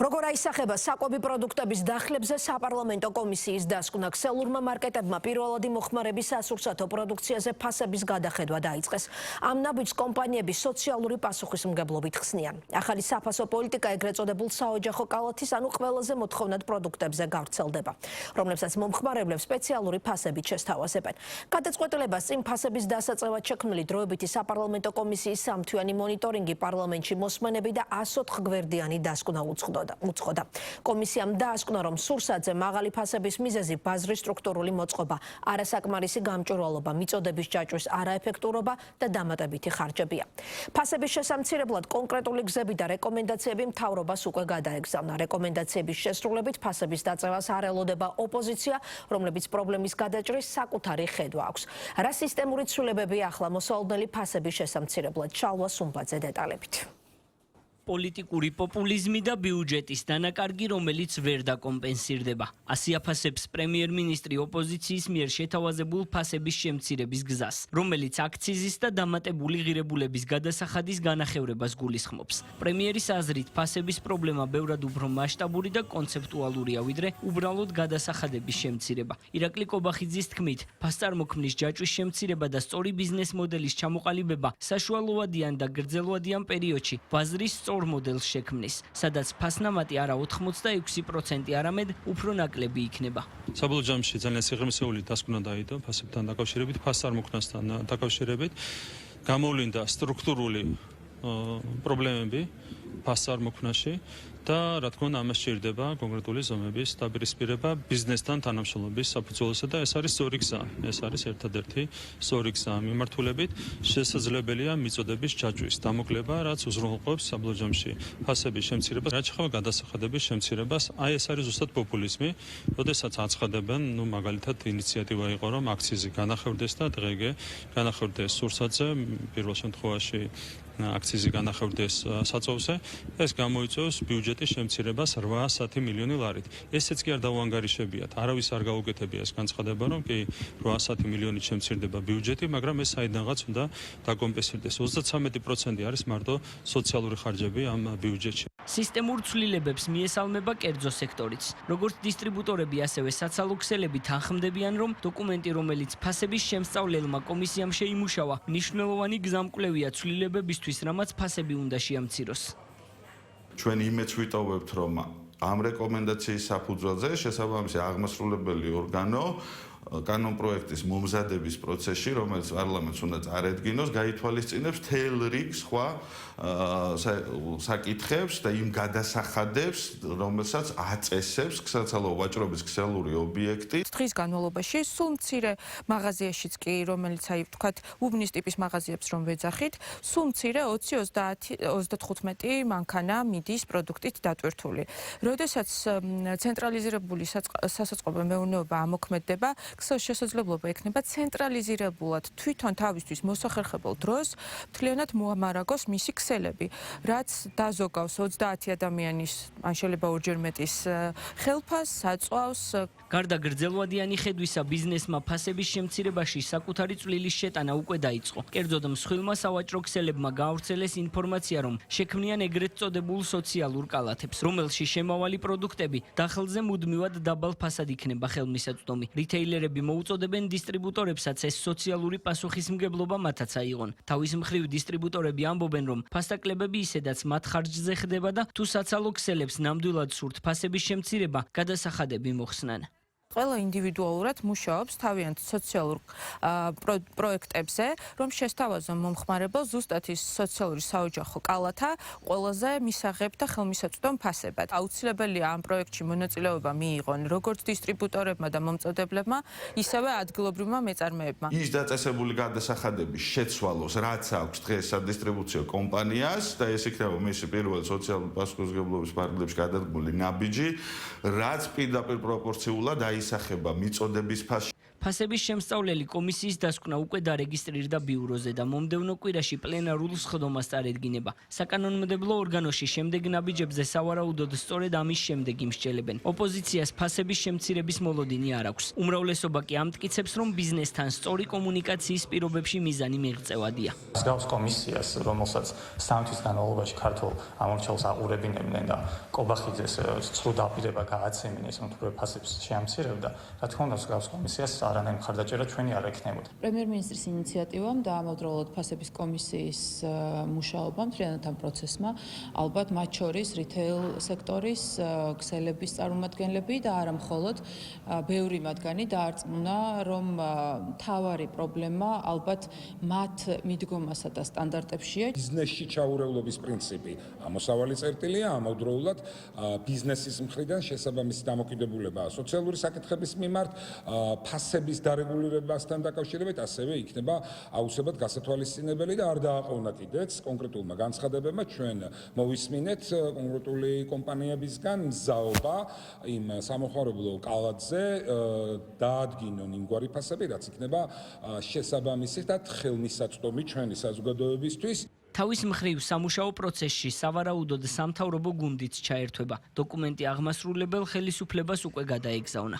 როგორ აისახება საკვები პროდუქტების დახლებზე საპარლამენტო კომისიის დასკვნა. ქსელურმა მარკეტებმა პირველადი მოხმარების სასურსათო პროდუქციაზე ფასების გადახედვა დაიწყეს. ამ ნაბიჯს კომპანიები სოციალური პასუხისმგებლობით ხსნიან. ახალი საფასო პოლიტიკა ეგრეთ წოდებულ საოჯახო კალათის ანუ ყველაზე მოთხოვნად პროდუქტებზე გავრცელდება, რომლებსაც მომხმარებლებს სპეციალური ფასებით შესთავაზებენ. გადაწყვეტილებას წინ ფასების დასაწევად შექმნილი დროებითი საპარლამენტო კომისიის სამთვიანი მონიტორინგი პარლამენტში მოსმენები და 104 გვერდიანი დასკვნა უწყოდა. კომისიამ დაასკვნა, რომ სურსათზე მაღალი ფასების მიზეზი ბაზრის სტრუქტურული მოწყობა, არასაკმარისი გამჭვირვალობა, მიწოდების ჯაჭვის არაეფექტურობა და დამატებითი ხარჯებია. ფასების შესამცირებლად კონკრეტული გზები და რეკომენდაციები მთავრობას უკვე გადაეგზავნა. რეკომენდაციების შესრულებით ფასების დაწევას არ ელოდება ოპოზიცია, რომლებიც პრობლემის გადაჭრის საკუთარი ხედვა აქვს. რა სისტემური ცვლილებებია ახლა მოსალოდნელი ფასების შესამცირებლად? ჩალვა სუმბაძე დეტალებით. პოლიტიკური პოპულიზმი და ბიუჯეტის დანაკარგი, რომელიც ვერ დაკომპენსირდება. ასე აფასებს პრემიერ-მინისტრი ოპოზიციის მიერ შეთავაზებულ ფასების შემცირების გზას, რომელიც აქციზის და დამატებული ღირებულების გადასახადის განახევრებას გულისხმობს. პრემიერის აზრით, ფასების პრობლემა ბევრად უფრო მასშტაბური და კონცეპტუალურია, ვიდრე უბრალოდ გადასახადების შემცირება. ირაკლი კობახიძის თქმით, ფასწარმოქმნის ჯაჭვის შემცირება და სწორი ბიზნეს მოდელის ჩამოყალიბება საშუალოვადიან და გრძელვადიან პერიოდში ბაზრის სწორ მოდელს შექმნის, სადაც ფასნამატი არა 86%, არამედ უფრო ნაკლები იქნება. საბოლოო ჯამში ძალიან სიღრმისეული დასკვნა დაიდო ფასებთან დაკავშირებით, ფასწარმოქმნასთან დაკავშირებით. გამოვლინდა სტრუქტურული პრობლემები ფასწარმოქმნაში და რა თქმა უნდა ამას სჭირდება კონკრეტული ზომების დაპირისპირება ბიზნესთან თანამშრომლობის საფუძველზე და ეს არის სწორი გზა. ეს არის ერთადერთი სწორი გზა მიმართულებით შესაძლებელია მიწოდების ჯაჭვის დამოკლება, რაც უზრუნველყოფს საბოლოო ჯამში ფასების შემცირებას, რაც შეეხება გადასახადების შემცირებას. აი ეს არის ზუსტად პოპულიზმი, როდესაც აცხადებენ, მაგალითად ინიციატივა იყო, რომ აქციზი განახევდეს და დღეგე განახევდეს სურსათზე, პირველ შემთხვევაში აქციზი განახევდეს საწოვზე, ეს გამოიწვევს ბიუჯეტის შემცირებას 810 მილიონი ლარით. ესეც კი არ დაუანგარიშებიათ. არავის არ გაუკეთებია ეს განცხადება, რომ კი 810 მილიონით შემცირდება ბიუჯეტი, მაგრამ ეს საიდანღაც უნდა დაკომპენსირდეს. 33% არის მარტო სოციალური ხარჯები ამ ბიუჯეტში. სისტემურ ცვლილებებს მიესალმება კერძო სექტორიც. როგორც დისტრიბუტორები, ასევე საცალო ქსელები თანხმდებიან, რომ დოკუმენტი, რომელიც ფასების შემსწავლელმა კომისიამ შეიმუშავა, მნიშვნელოვანი გზამკვლევია ცვლილებებისთვის, რამაც ფასები უნდა შეამციროს. ჩვენ იმედს ვიტოვებთ, რომ ამ რეკომენდაციის საფუძველზე შესაბამისი აღმასრულებელი ორგანო კანონპროექტის მომზადების პროცესში, რომელიც პარლამენტს უნდა წარედგინოს, გაითვალისწინებს მთელ რიგ სხვა საკითხებს და იმ გადასახადებს, რომელსაც აწესებს საცალო ვაჭრობის ქსელური ობიექტი. დღის განმავლობაში სულ მცირე მაღაზიაშიც კი, რომელიც თქვათ უბნის ტიპის მაღაზიებს რომ ვეძახით, სულ მცირე 20-30-35 მანქანა მიდის პროდუქტით დატვირთული. როდესაც ცენტრალიზირებული სასაწყობო მეურნეობა ამოქმედდება, ქსელის შესაძლებლობა ექნება ცენტრალიზირებულად თვითონ თავისთვის მოსახერხებელ დროს მთლიანად მოამარაგოს მისი ქსელები, რაც დაზოგავს 30 ადამიანის, ან შეიძლება ორჯერ მეტის ხელფას, საწვავს. გარდა გრძელვადიანი ხედვისა, ბიზნესმა ფასების შემცირებაში საკუთარი წვლილის შეტანა უკვე დაიწყო. კერძოდ მსხვილმა სავაჭრო ქსელებმა გაავრცელეს ინფორმაცია, რომ შექმნიან ეგრეთ წოდებულ სოციალურ კალათებს, რომელში შემავალი პროდუქტები დახელზე მუდმივად დაბალ ფასად იქნება ხელმისაწვდომი. რიტეილერები მოუწოდებენ დისტრიბუტორებსაც ეს სოციალური პასუხისმგებლობა მათაც აიღონ. თავის მხრივ დისტრიბუტორები ამბობენ, რომ ფასტაკლებები ისედაც მათ ხარჯზე ხდება და თუ საცალო ქსელებს ნამდვილად სურთ ფასების შემცირება, გადასახადები მოხსნან. ყველა ინდივიდუალურად მუშაობს თავიანთ სოციალურ პროექტებზე, რომ შესთავაზონ მომხმარებელს ზუსტად ის სოციალური საოჯახო კალათა ყველაზე მისაღებ და ხელმისაწვდომ ფასებად. აუცილებელია ამ პროექტში მონაწილეობა მიიღონ როგორც დისტრიბუტორებმა და მომწოდებლებმა, ისევე ადგილობრივმა მეწარმეებმა. ის დაწესებული გადასახადების შეცვალოს, რაც აქვს დღეს სადისტრიბუციო კომპანიას და ეს იქნება მისი პირველი სოციალური პასუხისმგებლობის ფარგლებში გადადგმული ნაბიჯი, რაც პირდაპირ პროპორციულად ისახება მიწოდების ფასში. ფასების შემსწავლელი კომისიის დასკვნა უკვე დარეგისტრირდა ბიუროზე და მომდევნო კვირაში პლენარულ სხდომას წარედგინება. საკანონმდებლო ორგანოში შემდეგ ნაბიჯებზე სავარაუდოდ სწორედ ამის შემდეგ იმსჯელებენ. ოპოზიციას ფასების შემცირების მოლოდინი არ აქვს. უმრავლესობა კი ამტკიცებს, რომ ბიზნესთან სწორი კომუნიკაციის პირობებში მიზანი მიღწევადია. მსგავს კომისიას, რომელსაც 3 თვის განმავლობაში ქართულ ამორჩეულს აყურებინებდნენ და კობახიძეს სრულ დაპირება გააცემინეს, რომ თუ ფასებს შეამცირებდა, რა თქმა უნდა, მსგავს კომისიას არანაირ მხარდაჭერა ჩვენი არ ექნებოდა. პრემიერ-მინისტრის ინიციატივამ და ამავდროულად ფასების კომისიის მუშაობამ, მთლიანად ამ პროცესმა, ალბათ მათ შორის რითეილ სექტორის ქსელების წარმომადგენლები და არა მხოლოდ ბევრი მათგანი დაარწმუნა, რომ მთავარი პრობლემა ალბათ მათ მიდგომასა და სტანდარტებშია. ბიზნესში ჩაურევლობის პრინციპი ამოსავალი წერტილია, ამავდროულად ბიზნესის მხრიდან შესაბამისი დამოკიდებულებაა სოციალური საკითხების მიმართ, ფასების დარეგულირებასთან დაკავშირებით ასევე იქნება აუცილებლად გასათვალისწინებელი და არ დააყოვნა კიდეც კონკრეტულმა განცხადებებმა ჩვენ მოვისმინეთ კონკრეტული კომპანიებისგან მზაობა იმ სამოხმარებლო კალათზე დაადგინონ იმგვარი ფასები, რაც იქნება შესაბამისი და ხელმისაწვდომი ჩვენი საზოგადოებისთვის. თავის მხრივ სამუშაო პროცესში სავარაუდოდ სამთავრობო გუნდიც ჩაერთვება. დოკუმენტი აღმასრულებელ ხელისუფლებას უკვე გადაეგზავნა.